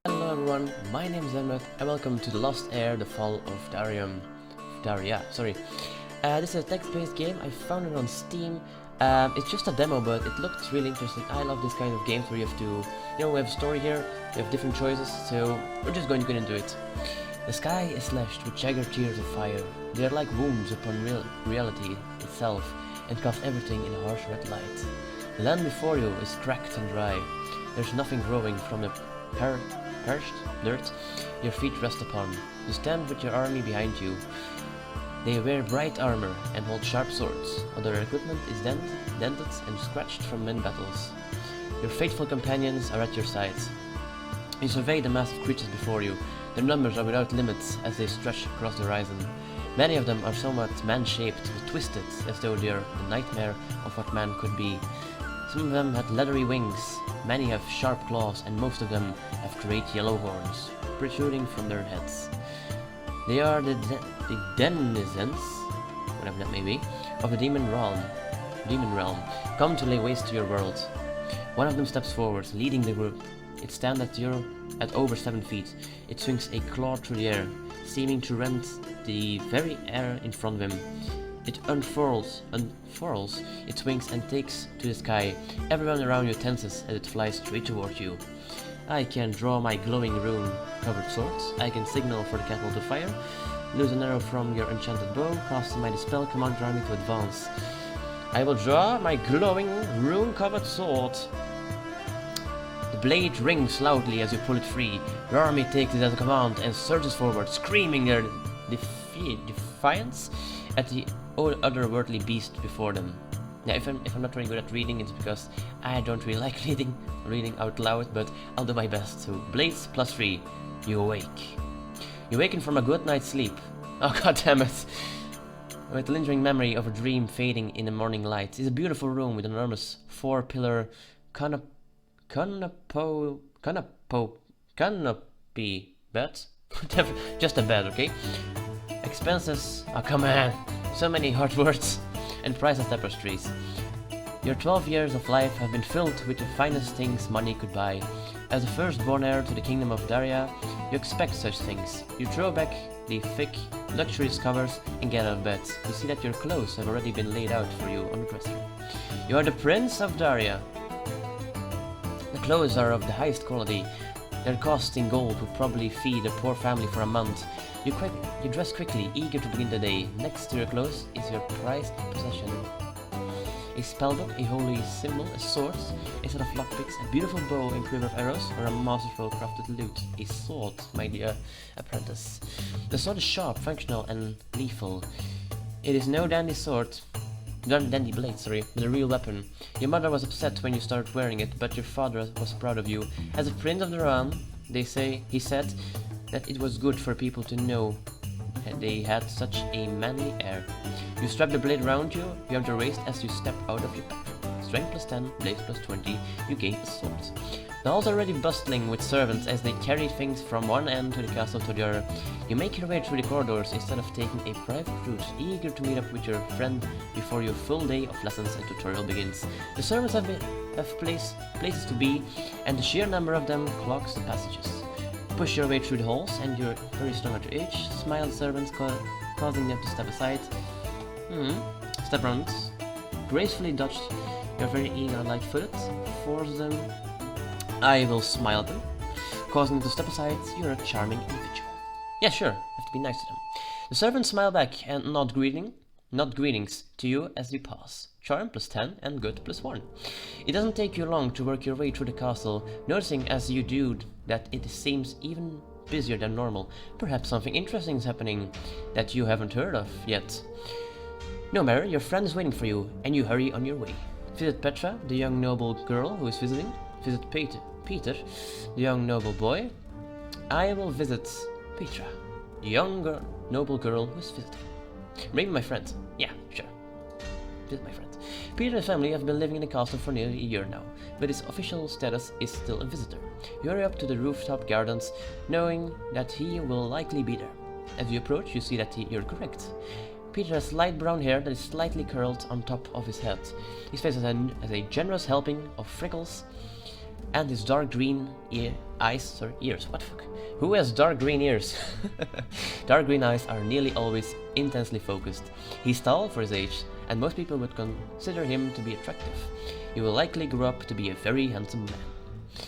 Hello everyone, my name is Damred and welcome to the Lost Heir, the Fall of Daria, sorry. This is a text-based game. I found it on Steam. It's just a demo, but it looked really interesting. I love this kind of games where you have to, we have a story here, we have different choices, so we're just going to get into it. The sky is slashed with jagged tears of fire. They are like wounds upon reality itself, and cast everything in a harsh red light. The land before you is cracked and dry. There's nothing growing from the parched dirt your feet rest upon. You stand with your army behind you. They wear bright armor and hold sharp swords. Other equipment is dented and scratched from many battles. Your faithful companions are at your sides. You survey the mass of creatures before you. Their numbers are without limits as they stretch across the horizon. Many of them are somewhat man-shaped, but twisted, as though they are the nightmare of what man could be. Some of them had leathery wings, many have sharp claws, and most of them have great yellow horns, protruding from their heads. They are the denizens, whatever that may be, of the demon realm, come to lay waste to your world. One of them steps forward, leading the group. It stands at over 7 feet. It swings a claw through the air, seeming to rend the very air in front of him. It unfurls its wings and takes to the sky. Everyone around you tenses as it flies straight toward you. I can draw my glowing rune-covered sword. I can signal for the cattle to fire. Lose an arrow from your enchanted bow. Casting my dispel, command your army to advance. I will draw my glowing rune-covered sword. The blade rings loudly as you pull it free. Your army takes it as a command and surges forward, screaming their defiance at the otherworldly beast before them. Yeah, if I'm not very good at reading, it's because I don't really like reading out loud, but I'll do my best. So, blades +3, you awake. You awaken from a good night's sleep. Oh god damn it! With the lingering memory of a dream fading in the morning light. It's a beautiful room with an enormous 4-pillar canopy bed. Just a bed, okay? Expenses, oh come on, so many hard words, and priceless tapestries. Your 12 years of life have been filled with the finest things money could buy. As the firstborn heir to the kingdom of Daria, you expect such things. You throw back the thick, luxurious covers and get out of bed. You see that your clothes have already been laid out for you on the dresser. You are the Prince of Daria. The clothes are of the highest quality. Their cost in gold would probably feed a poor family for a month. You dress quickly, eager to begin the day. Next to your clothes is your prized possession. A spellbook, a holy symbol, a sword, a set of lockpicks, a beautiful bow and quiver of arrows, or a masterful crafted lute. A sword, my dear apprentice. The sword is sharp, functional, and lethal. It is no dandy blade, but a real weapon. Your mother was upset when you started wearing it, but your father was proud of you. As a prince of the realm, he said that it was good for people to know that they had such a manly heir. You strap the blade around you beyond your waist as you step out of your bedroom. Strength +10, blades +20, you gain a sword. The halls are already bustling with servants as they carry things from one end to the castle to the other. You make your way through the corridors instead of taking a private route, eager to meet up with your friend before your full day of lessons and tutorial begins. The servants have places to be, and the sheer number of them clogs the passages. Push your way through the halls, and you're very strong at your age. Smile at servants, causing them to step aside. Step around. Gracefully dodged. You're very eager and light-footed. Force them. I will smile at them, causing them to step aside. You're a charming individual. Yeah, sure. Have to be nice to them. The servants smile back and nod greetings to you as you pass. Charm +10 and good +1. It doesn't take you long to work your way through the castle, noticing as you do that it seems even busier than normal. Perhaps something interesting is happening that you haven't heard of yet. No matter, your friend is waiting for you, and you hurry on your way. Visit Petra, the young noble girl who is visiting. Visit Peter, the young noble boy. I will visit Petra, the young noble girl who is visiting. Maybe my friend. Yeah, sure. Visit my friend. Peter and his family have been living in the castle for nearly a year now, but his official status is still a visitor. You hurry up to the rooftop gardens, knowing that he will likely be there. As you approach, you see that you're correct. Peter has light brown hair that is slightly curled on top of his head. His face has a generous helping of freckles, and his dark green ears. What the fuck? Who has dark green ears? Dark green eyes are nearly always intensely focused. He's tall for his age, and most people would consider him to be attractive. He will likely grow up to be a very handsome man.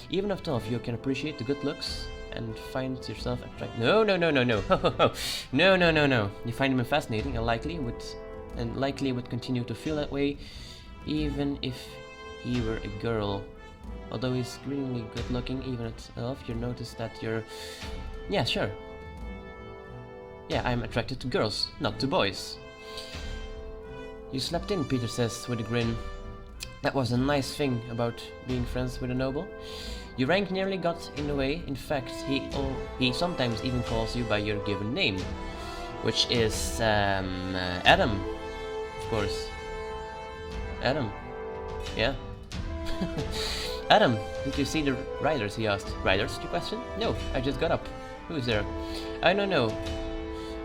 Even if all of you can appreciate the good looks and find yourself attractive. No. No. You find him fascinating and likely would continue to feel that way even if he were a girl. Although he's extremely good looking even at elf, you notice that you're... Yeah, sure. Yeah, I'm attracted to girls, not to boys. You slept in, Peter says with a grin. That was a nice thing about being friends with a noble. Your rank nearly got in the way. In fact, he sometimes even calls you by your given name, which is Adam, of course. Adam. Yeah. Adam, did you see the riders? He asked. Riders, you question? No, I just got up. Who is there? I don't know.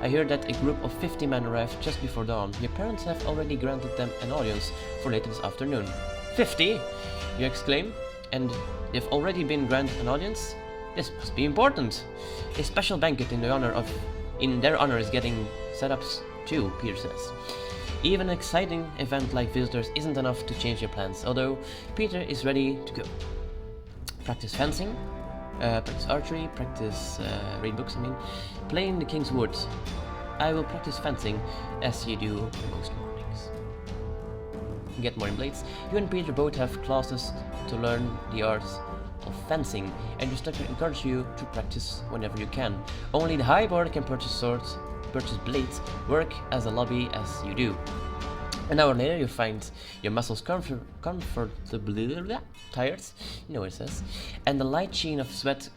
I heard that a group of 50 men arrived just before dawn. Your parents have already granted them an audience for later this afternoon. 50? You exclaim. And they've already been granted an audience? This must be important. A special banquet in their honor is getting set up too, Peter says. Even an exciting event like visitors isn't enough to change your plans, although Peter is ready to go. Practice fencing, practice archery, read books, play in the King's Wood. I will practice fencing as you do most mornings. Get more in blades. You and Peter both have classes to learn the arts of fencing, and your instructor encourages you to practice whenever you can. Only the highborn can purchase swords, purchase blades, work as a lobby as you do. An hour later, you find your muscles comfortably tired, you know what it says, and a light sheen of sweat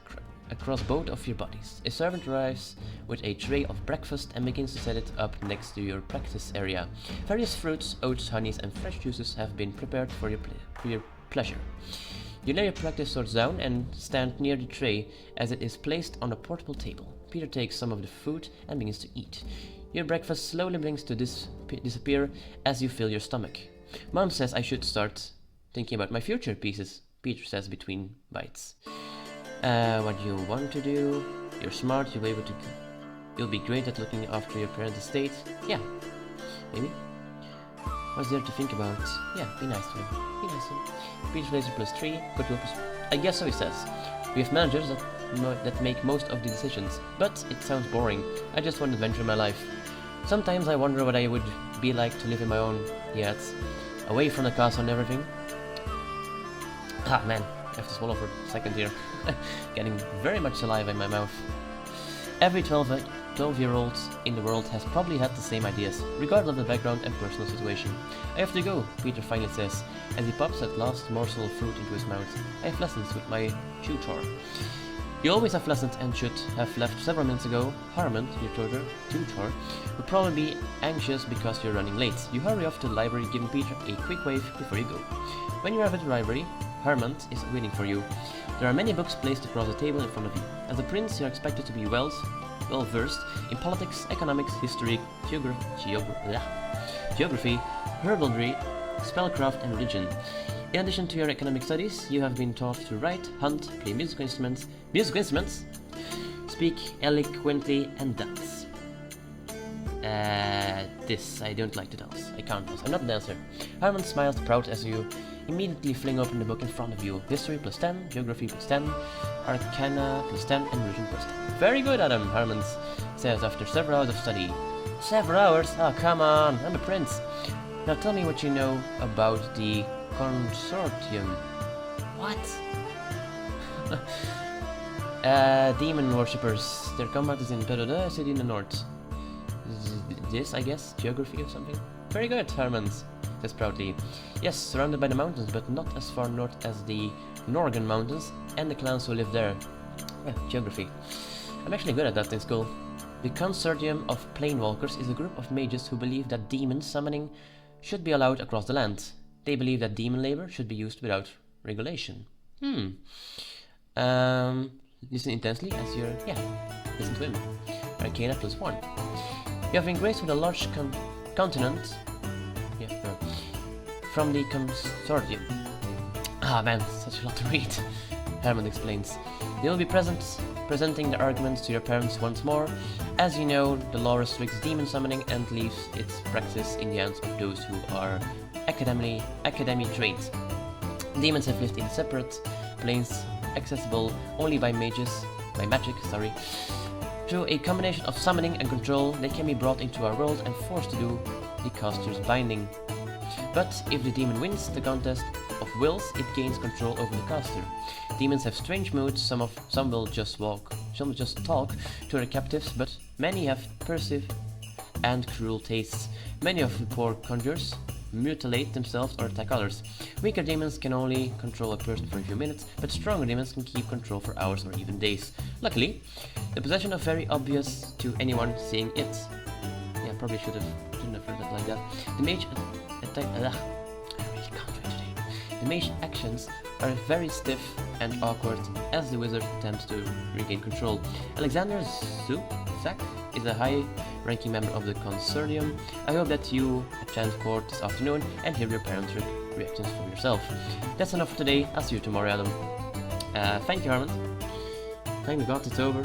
across both of your bodies. A servant arrives with a tray of breakfast and begins to set it up next to your practice area. Various fruits, oats, honeys, and fresh juices have been prepared for your pleasure. You lay your practice swords down and stand near the tray as it is placed on a portable table. Peter takes some of the food and begins to eat. Your breakfast slowly begins to disappear as you fill your stomach. Mom says I should start thinking about my future pieces, Peter says between bites. What do you want to do? You're smart, you'll be great at looking after your parents' estate. Yeah, maybe. What's there to think about? Yeah, be nice to him. Be nice to him. Peter's laser +3, good plus... I guess so, he says. We have managers that make most of the decisions, but it sounds boring. I just want adventure in my life. Sometimes I wonder what I would be like to live in my own yachts, away from the castle and everything. Ah man, I have to swallow for a second here. Getting very much saliva in my mouth. Every 12-year-old in the world has probably had the same ideas, regardless of the background and personal situation. I have to go, Peter finally says, as he pops that last morsel of fruit into his mouth. I have lessons with my tutor. You always have lessons and should have left several minutes ago. Harmon, your tutor, would probably be anxious because you're running late. You hurry off to the library, giving Peter a quick wave before you go. When you arrive at the library, Harmon is waiting for you. There are many books placed across the table in front of you. As a prince, you are expected to be well versed in politics, economics, history, geography, heraldry, spellcraft, and religion. In addition to your economic studies, you have been taught to write, hunt, play musical instruments, speak eloquently, and dance. I don't like to dance. I can't dance. I'm not a dancer. Harmon smiles proud as you immediately fling open the book in front of you. History +10, Geography +10, Arcana +10, and Religion +10. Very good, Adam, Harmon says after several hours of study. Several hours? Oh, come on, I'm a prince. Now tell me what you know about the consortium. What? Demon worshippers. Their combat is in Peroda, a city in the north. This, I guess, geography or something? Very good, Harmon says proudly. Yes, surrounded by the mountains, but not as far north as the Norgan Mountains and the clans who live there. Yeah, geography. I'm actually good at that in school. The Consortium of Planewalkers is a group of mages who believe that demon summoning should be allowed across the land. They believe that demon labor should be used without regulation. Listen intensely as you're... yeah, listen to him. Arcana +1. You have been graced with a large continent. Yeah, from the consortium. Ah man, such a lot to read. Herman explains. They will be presenting the arguments to your parents once more. As you know, the law restricts demon summoning and leaves its practice in the hands of those who are academy trained. Demons have lived in separate planes, accessible only by magic. Through a combination of summoning and control, they can be brought into our world and forced to do the caster's binding. But if the demon wins the contest of wills, it gains control over the caster. Demons have strange moods. Some will just talk to their captives, but many have perversive and cruel tastes. Many of the poor conjurers mutilate themselves or attack others. Weaker demons can only control a person for a few minutes, but stronger demons can keep control for hours or even days. Luckily, the possession is very obvious to anyone seeing it. Yeah, probably shouldn't have read it like that. The mage attack. I really can't read today. The mage actions are very stiff and awkward as the wizard attempts to regain control. Alexander Zuzak is a high-ranking member of the consortium. I hope that you attend court this afternoon and hear your parents' reactions for yourself. That's enough for today. I'll see you tomorrow, Adam. Thank you, Harmon. Thank God it's over.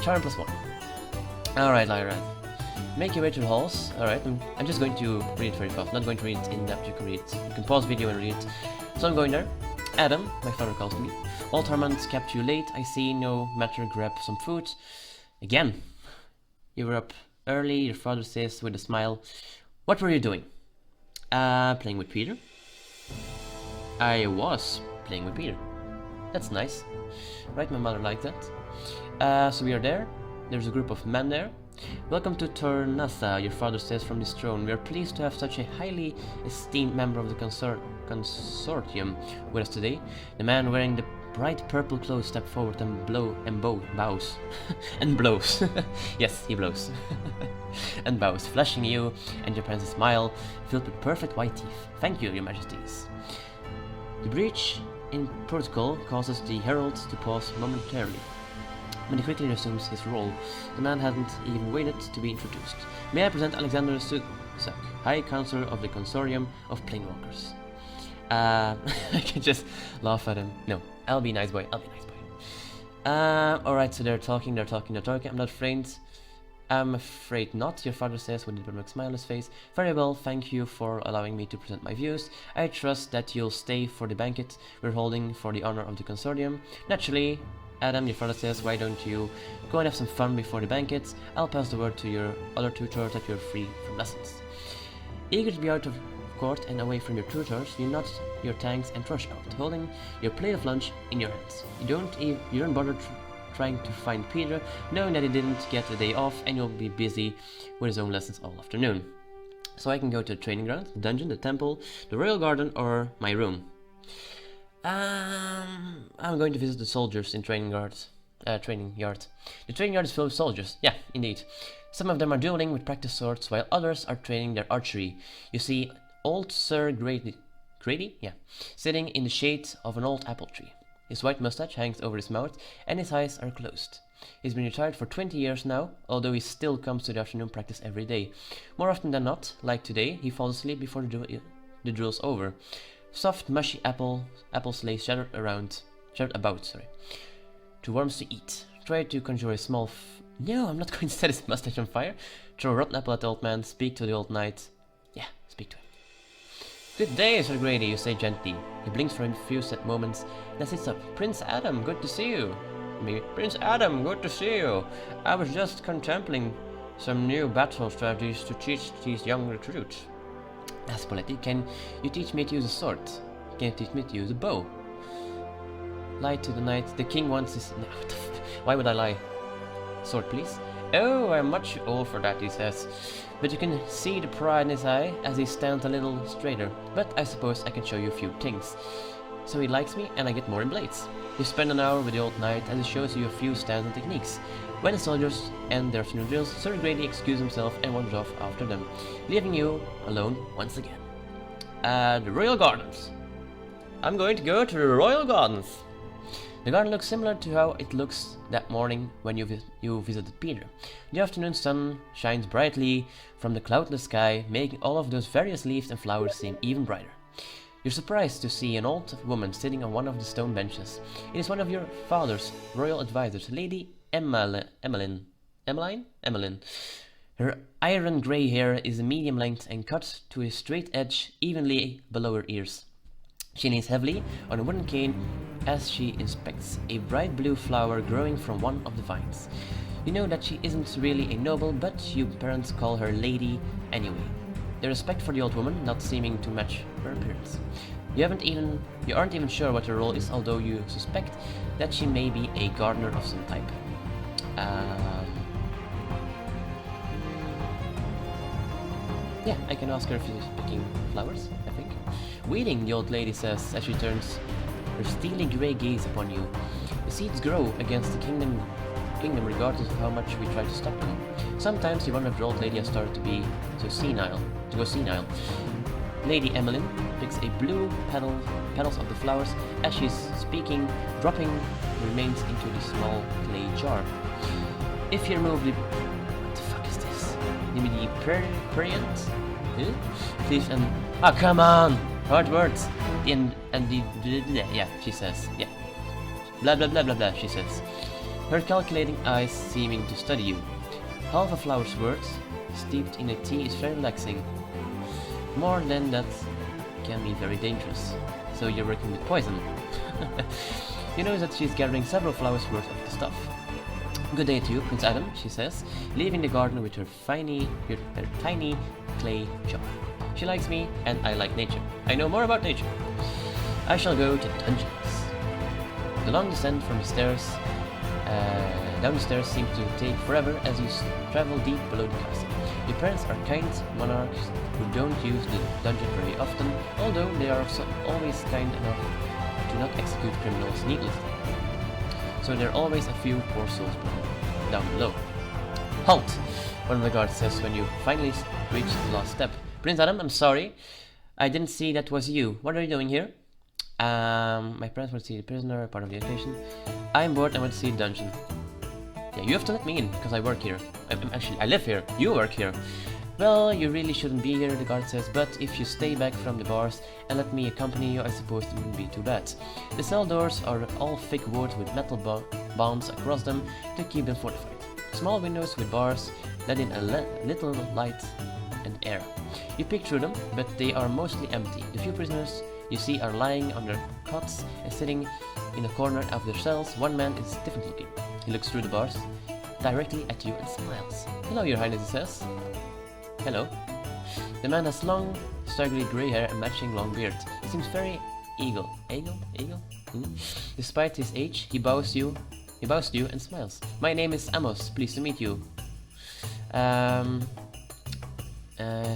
Charm +1. Alright, Lyra. Make your way to the halls. Alright, I'm just going to read it very fast. Not going to read it in depth. You can read it. You can pause video and read it. So I'm going there. Adam, my father calls me. Old Harmons kept you late. I see. No matter, grab some food. Again. You were up early, your father says with a smile. What were you doing? Playing with Peter. I was playing with Peter. That's nice. Right, my mother liked that. So we are there. There's a group of men there. Welcome to Tornasa, your father says from his throne. We are pleased to have such a highly esteemed member of the consortium with us today. The man wearing the bright purple clothes steps forward and bows. And blows. Yes, he blows. And bows, flashing you and your parents a smile filled with perfect white teeth. Thank you, your majesties. The breach in protocol causes the herald to pause momentarily, but he quickly resumes his role. The man hadn't even waited to be introduced. May I present Alexander Zuzak, High Counselor of the Consortium of Planewalkers. I can just laugh at him. No, I'll be nice boy, alright, so they're talking. I'm not afraid. I'm afraid not, your father says with a dramatic smile on his face. Very well, thank you for allowing me to present my views. I trust that you'll stay for the banquet we're holding for the honor of the consortium. Naturally, Adam, your father says, why don't you go and have some fun before the banquet? I'll pass the word to your other tutors that you're free from lessons. Eager to be out of court and away from your tutors, you nod your thanks and rush out, holding your plate of lunch in your hands. You don't bother trying to find Peter, knowing that he didn't get a day off and you'll be busy with his own lessons all afternoon. So I can go to the training ground, the dungeon, the temple, the royal garden, or my room. I'm going to visit the soldiers in training yard. The training yard is filled with soldiers. Yeah, indeed. Some of them are dueling with practice swords, while others are training their archery. You see old Sir Grady? Yeah, sitting in the shade of an old apple tree. His white mustache hangs over his mouth, and his eyes are closed. He's been retired for 20 years now, although he still comes to the afternoon practice every day. More often than not, like today, he falls asleep before the drill's over. Soft, mushy apples lay scattered about. Too worms to eat. Try to conjure a small No, I'm not going to set his mustache on fire. Throw a rotten apple at the old man, speak to the old knight. Yeah, speak to him. Good day, Sir Grady, you say gently. He blinks for a few set moments, then sits up. Prince Adam, good to see you. Maybe, Prince Adam, good to see you. I was just contemplating some new battle strategies to teach these young recruits. Ask politely, can you teach me to use a sword? Can you teach me to use a bow? Lie to the knight. The king wants his... No, why would I lie? Sword, please. Oh, I'm much old for that, he says. But you can see the pride in his eye as he stands a little straighter. But I suppose I can show you a few things. So he likes me and I get more in blades. You spend an hour with the old knight as he shows you a few stands and techniques. When the soldiers end their afternoon drills, Sir Grady excuses himself and wanders off after them, leaving you alone once again. The Royal Gardens. I'm going to go to the Royal Gardens. The garden looks similar to how it looks that morning when you visited Peter. The afternoon sun shines brightly from the cloudless sky, making all of those various leaves and flowers seem even brighter. You're surprised to see an old woman sitting on one of the stone benches. It is one of your father's royal advisors, Lady Emmeline. Her iron grey hair is medium length and cut to a straight edge evenly below her ears. She leans heavily on a wooden cane as she inspects a bright blue flower growing from one of the vines. You know that she isn't really a noble, but you parents call her Lady anyway. The respect for the old woman not seeming to match her appearance. You aren't even sure what her role is, although you suspect that she may be a gardener of some type. Yeah, I can ask her if she's picking flowers, I think. Weeding, the old lady says as she turns her steely grey gaze upon you. The seeds grow against the kingdom regardless of how much we try to stop them. Sometimes you wonder if the old lady has started to go senile. Lady Emmeline picks a blue petals of the flowers as she's speaking, dropping the remains into the small clay jar. If you remove the... What the fuck is this? Maybe the periant? Please and... Ah, come on! Hard words! Yeah, she says. Yeah. Blah blah blah blah blah, she says. Her calculating eyes seeming to study you. Half a flower's worth, steeped in a tea, is very relaxing. More than that can be very dangerous. So you're working with poison. You know that she's gathering several flowers worth of the stuff. Good day to you, Prince Adam, she says, leaving the garden with her tiny clay jar. She likes me, and I like nature. I know more about nature. I shall go to the dungeons. The long descent from the stairs down the stairs seems to take forever as you travel deep below the castle. Your parents are kind monarchs who don't use the dungeon very often, although they are always kind enough to not execute criminals needlessly. So there are always a few poor souls down below. Halt! One of the guards says when you finally reach the last step. Prince Adam, I'm sorry. I didn't see that was you. What are you doing here? My parents want to see the prisoner, part of the occasion. I'm bored and want to see the dungeon. Yeah, you have to let me in, because I work here. I live here. You work here. Well, you really shouldn't be here, the guard says, but if you stay back from the bars and let me accompany you, I suppose it wouldn't be too bad. The cell doors are all thick wood with metal bonds across them to keep them fortified. Small windows with bars let in a little light and air. You peek through them, but they are mostly empty. The few prisoners you see are lying on their cots and sitting in a corner of their cells. One man is different looking. He looks through the bars directly at you and smiles. Hello, Your Highness, he says. Hello. The man has long, straggly grey hair and matching long beard. He seems very eagle. Despite his age, he bows to you and smiles. My name is Amos. Pleased to meet you.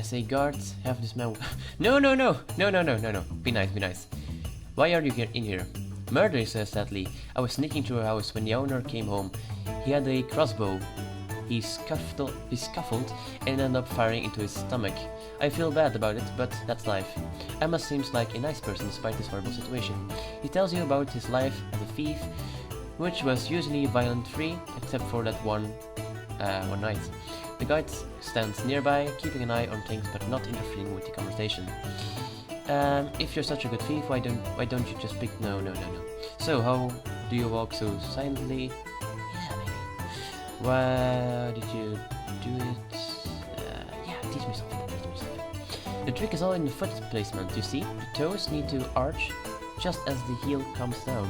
Say guards, have this man... No. Be nice. Why are you in here? Murder, he says sadly. I was sneaking through a house when the owner came home. He had a crossbow. He scuffled and ended up firing into his stomach. I feel bad about it, but that's life. Emma seems like a nice person despite this horrible situation. He tells you about his life as a thief, which was usually violent-free, except for that one night. The guide stands nearby, keeping an eye on things but not interfering with the conversation. If you're such a good thief, why don't you just pick... No. So, how do you walk so silently? Yeah, maybe. Why did you do it? Yeah, teach me something. The trick is all in the foot placement, you see? The toes need to arch just as the heel comes down.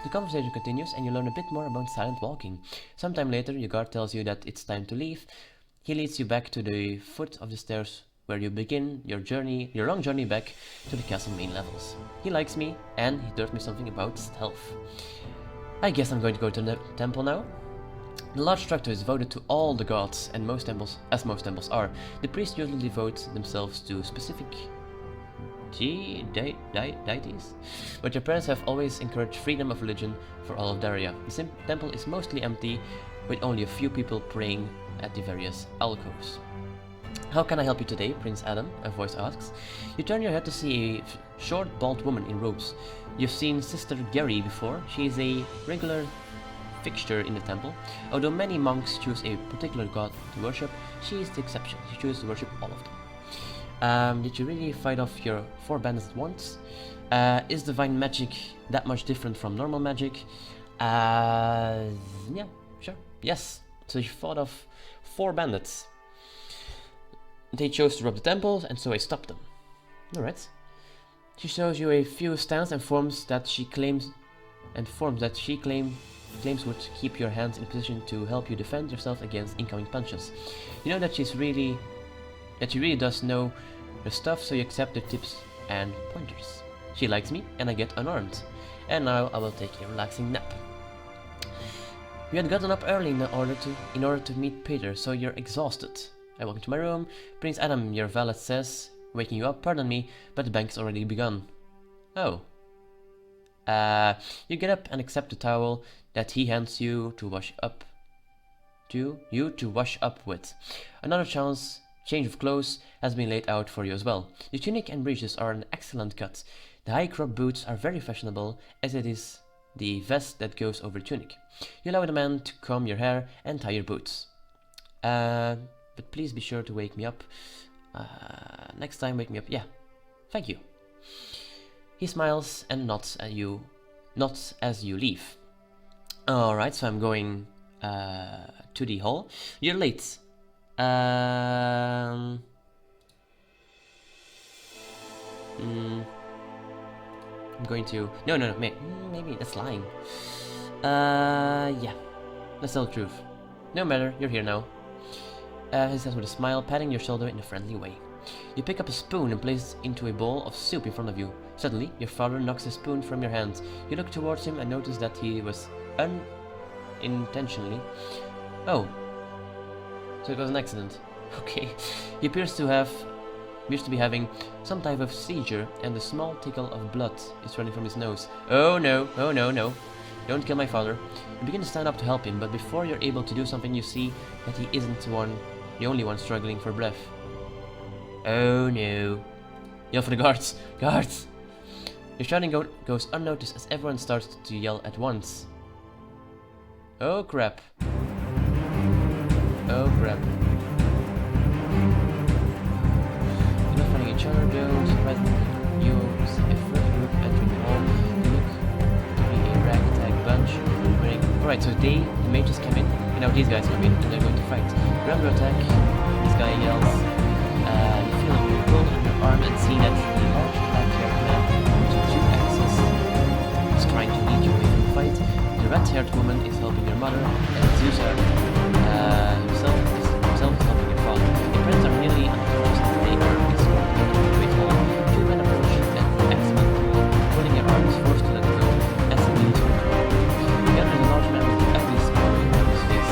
The conversation continues and you learn a bit more about silent walking. Sometime later, your guard tells you that it's time to leave. He leads you back to the foot of the stairs where you begin your long journey back to the castle main levels. He likes me, and he told me something about stealth. I guess I'm going to go to the temple now. The large structure is devoted to all the gods, and most temples are. The priests usually devote themselves to specific deities, but your parents have always encouraged freedom of religion for all of Daria. The temple is mostly empty, with only a few people praying at the various alcoves. How can I help you today, Prince Adam? A voice asks. You turn your head to see a short, bald woman in robes. You've seen Sister Gary before. She is a regular fixture in the temple. Although many monks choose a particular god to worship, she is the exception. She chooses to worship all of them. Did you really fight off your 4 bandits at once? Is divine magic that much different from normal magic? Yeah, sure. Yes. So you fought off 4 bandits. They chose to rob the temple, and so I stopped them. Alright. She shows you a few stands and forms that she claims would keep your hands in a position to help you defend yourself against incoming punches. You know that she really does know her stuff, so you accept the tips and pointers. She likes me, and I get unarmed. And now I will take a relaxing nap. You had gotten up early in order to meet Peter, so you're exhausted. I walk into my room. Prince Adam, your valet says, waking you up, pardon me, but the bank has already begun. Oh. You get up and accept the towel that he hands you to wash up with. Another change of clothes has been laid out for you as well. The tunic and breeches are an excellent cut. The high crop boots are very fashionable, as it is the vest that goes over the tunic. You allow the man to comb your hair and tie your boots. But please be sure to wake me up. Next time, wake me up. Yeah, thank you. He smiles and nods as you leave. Alright, so I'm going to the hall. You're late. I'm going to... No, maybe that's lying. Yeah. Let's tell the truth. No matter, you're here now. He says with a smile, patting your shoulder in a friendly way. You pick up a spoon and place it into a bowl of soup in front of you. Suddenly, your father knocks the spoon from your hand. You look towards him and notice that he was unintentionally... Oh. So it was an accident. Okay. He appears to be having some type of seizure, and a small tickle of blood is running from his nose. Oh no, oh no, no. Don't kill my father. You begin to stand up to help him, but before you're able to do something, you see that he isn't the only one struggling for breath. Oh no. Yell for the guards. Guards! Your shouting goes unnoticed as everyone starts to yell at once. Oh crap. Oh crap. You're not finding each other, though. Surprisingly, you see a further group entering the hall. They look to be a ragtag bunch. Alright, so the mages come in, and now these guys come in, and they're going to fight. You're under attack. This guy yells. You feel a pull on your arm and see that the large black-haired man with 2 axes is trying to lead you away from the fight. The red-haired woman is helping your mother, and Zeus himself is helping your father. The friends are nearly unconscious and they are exploring the great hall. 2 men approach and axeman pulling your arms, forced to let go as he leads you to the hall. Together is a large man with an ugly scar on his face.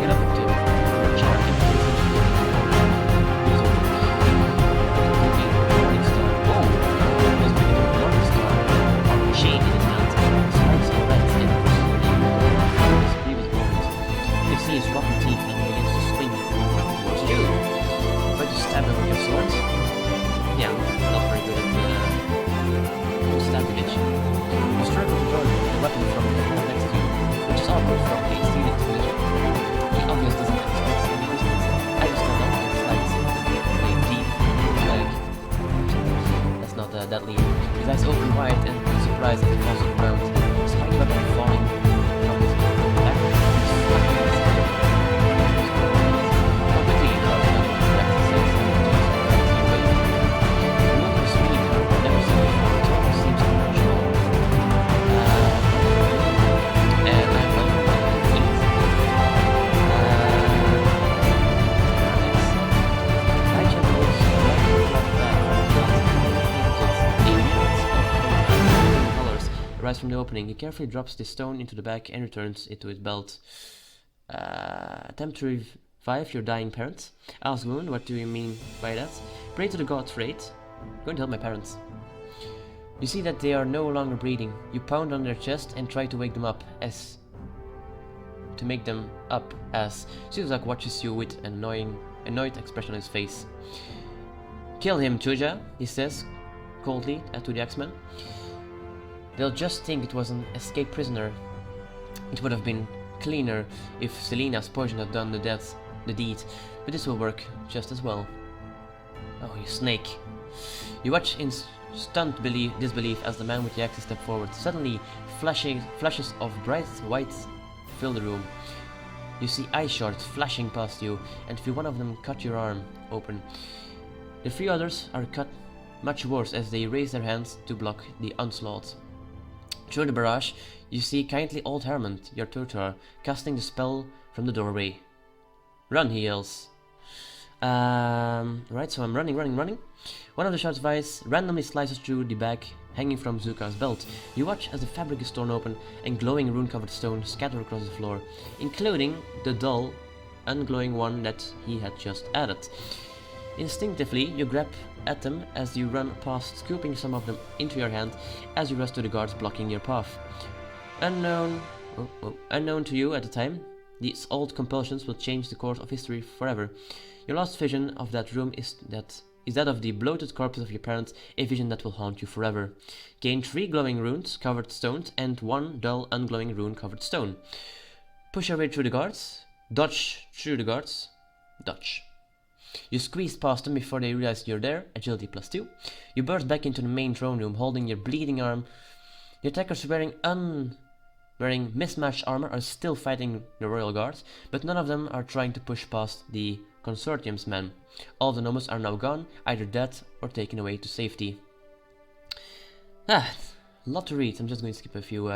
Get up to him, your chair, and place him to the morning star. Oh! He's picking up a morning star on a chain in his hand. Spikes are red and his previous moment. You see his rotten teeth and he begins to swing towards you. Try to stab him with your sword. Yeah, I'm not very good at stabbing it. You struggle to draw the weapon from the floor next to you, which is awkward from a stealing position. He obviously doesn't expect any distance. I just stand up and slides a deep leg. That's not deadly. His eyes open wide and surprised at the falls of the ground. Despite weapon falling from his back, he's flying at his head. Completely crouched down with his back to six and to his weight. The movement is really hard, I've never seen before. It almost seems unnatural. And I felt like it. I checked the woods, rise from the opening. He carefully drops the stone into the bag and returns it to his belt. Attempt to revive your dying parents? Ask woman, what do you mean by that? Pray to the god Freight. I'm going to help my parents. You see that they are no longer breathing. You pound on their chest and try to wake them up as Suzak watches you with an annoying annoyed expression on his face. "Kill him, Tuja," he says coldly to the X-Men. "They'll just think it was an escaped prisoner. It would have been cleaner if Selena's poison had done the deed, but this will work just as well." "Oh, you snake." You watch in stunned disbelief as the man with the axe steps forward. Suddenly, flashes of bright white fill the room. You see eye shards flashing past you, and feel one of them cut your arm open. The three others are cut much worse as they raise their hands to block the onslaught. Through the barrage, you see kindly old Hermond, your tutor, casting the spell from the doorway. "Run," he yells. Right, so I'm running. One of the shots vice randomly slices through the bag hanging from Zuka's belt. You watch as the fabric is torn open and glowing rune-covered stones scatter across the floor, including the dull, unglowing one that he had just added. Instinctively, you grab at them as you run past, scooping some of them into your hand as you rush to the guards blocking your path. Unknown to you at the time, these old compulsions will change the course of history forever. Your last vision of that room is that of the bloated corpses of your parents, a vision that will haunt you forever. Gain 3 glowing runes covered stones and 1 dull unglowing rune covered stone. Push your way through the guards. Dodge through the guards. Dodge. You squeeze past them before they realize you're there, agility +2. You burst back into the main throne room, holding your bleeding arm. The attackers wearing mismatched armor are still fighting the royal guards, but none of them are trying to push past the Consortium's men. All of the nobles are now gone, either dead or taken away to safety. A lot to read. I'm just going to skip a few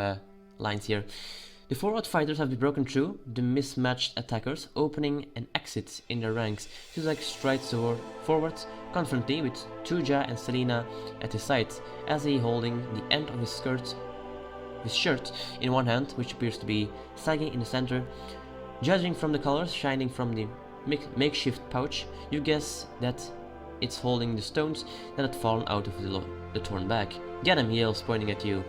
lines here. The 4 outfighters have been broken through the mismatched attackers, opening an exit in their ranks. Zuzak strides forward, confronting with Tuja and Selena at his side, as he holding the end of his shirt in one hand, which appears to be sagging in the center. Judging from the colors shining from the makeshift pouch, you guess that it's holding the stones that had fallen out of the torn bag. "Get him," he yells, pointing at you.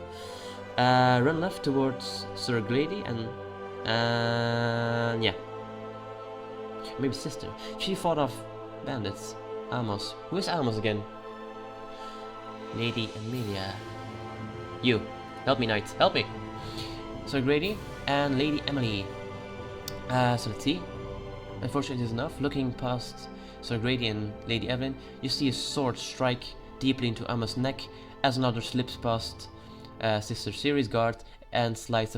Run left towards Sir Grady and yeah. Maybe sister. She fought off bandits. Amos. Who is Amos again? Lady Amelia. You. Help me, knight. Help me! Sir Grady and Lady Emily. So let's see. Unfortunately, it is enough. Looking past Sir Grady and Lady Evelyn, you see a sword strike deeply into Amos' neck as another slips past Sister Ceres' guard and slides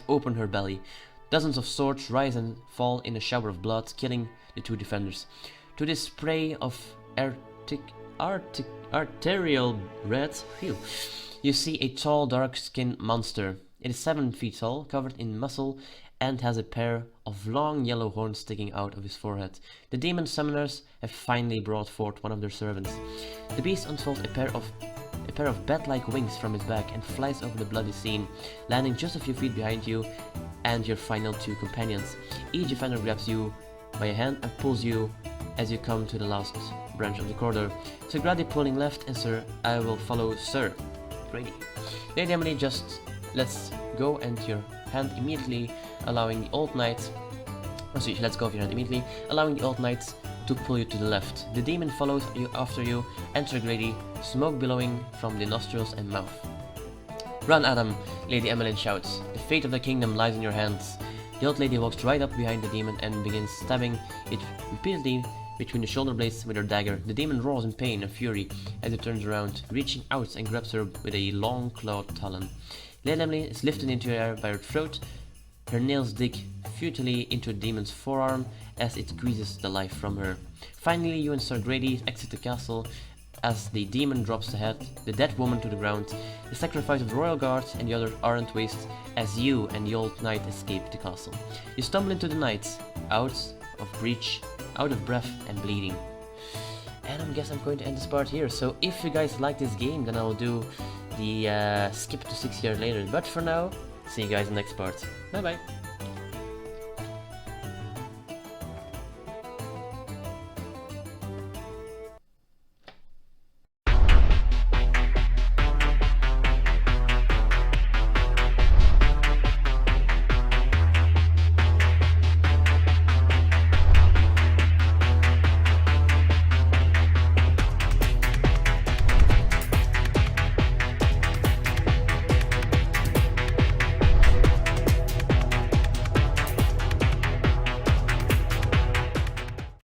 open her belly. Dozens of swords rise and fall in a shower of blood, killing the 2 defenders. To this spray of arterial red, you see a tall, dark-skinned monster. It is 7 feet tall, covered in muscle, and has a pair of long yellow horns sticking out of his forehead. The demon summoners have finally brought forth one of their servants. The beast unfolds a pair of bat-like wings from his back and flies over the bloody scene, landing just a few feet behind you and your final 2 companions. Each defender grabs you by a hand and pulls you as you come to the last branch of the corridor. Sir Grady pulling left, and Sir, I will follow Sir Grady. Lady Emily just lets go and your hand immediately, allowing the old knight. She lets go of your hand immediately, allowing the old knight to pull you to the left. The demon follows you after you, and Sir Grady, smoke billowing from the nostrils and mouth. "Run, Adam!" Lady Emily shouts. "The fate of the kingdom lies in your hands." The old lady walks right up behind the demon and begins stabbing it repeatedly between the shoulder blades with her dagger. The demon roars in pain and fury as it turns around, reaching out and grabs her with a long clawed talon. Lady Emily is lifted into the air by her throat. Her nails dig futilely into the demon's forearm as it squeezes the life from her. Finally, you and Sir Grady exit the castle as the demon drops the dead woman to the ground. The sacrifice of the royal guard and the others aren't wasted as you and the old knight escape the castle. You stumble into the night, out of breath and bleeding. And I guess I'm going to end this part here. So if you guys like this game, then I'll do the skip to 6 years later. But for now, see you guys in the next part. Bye bye.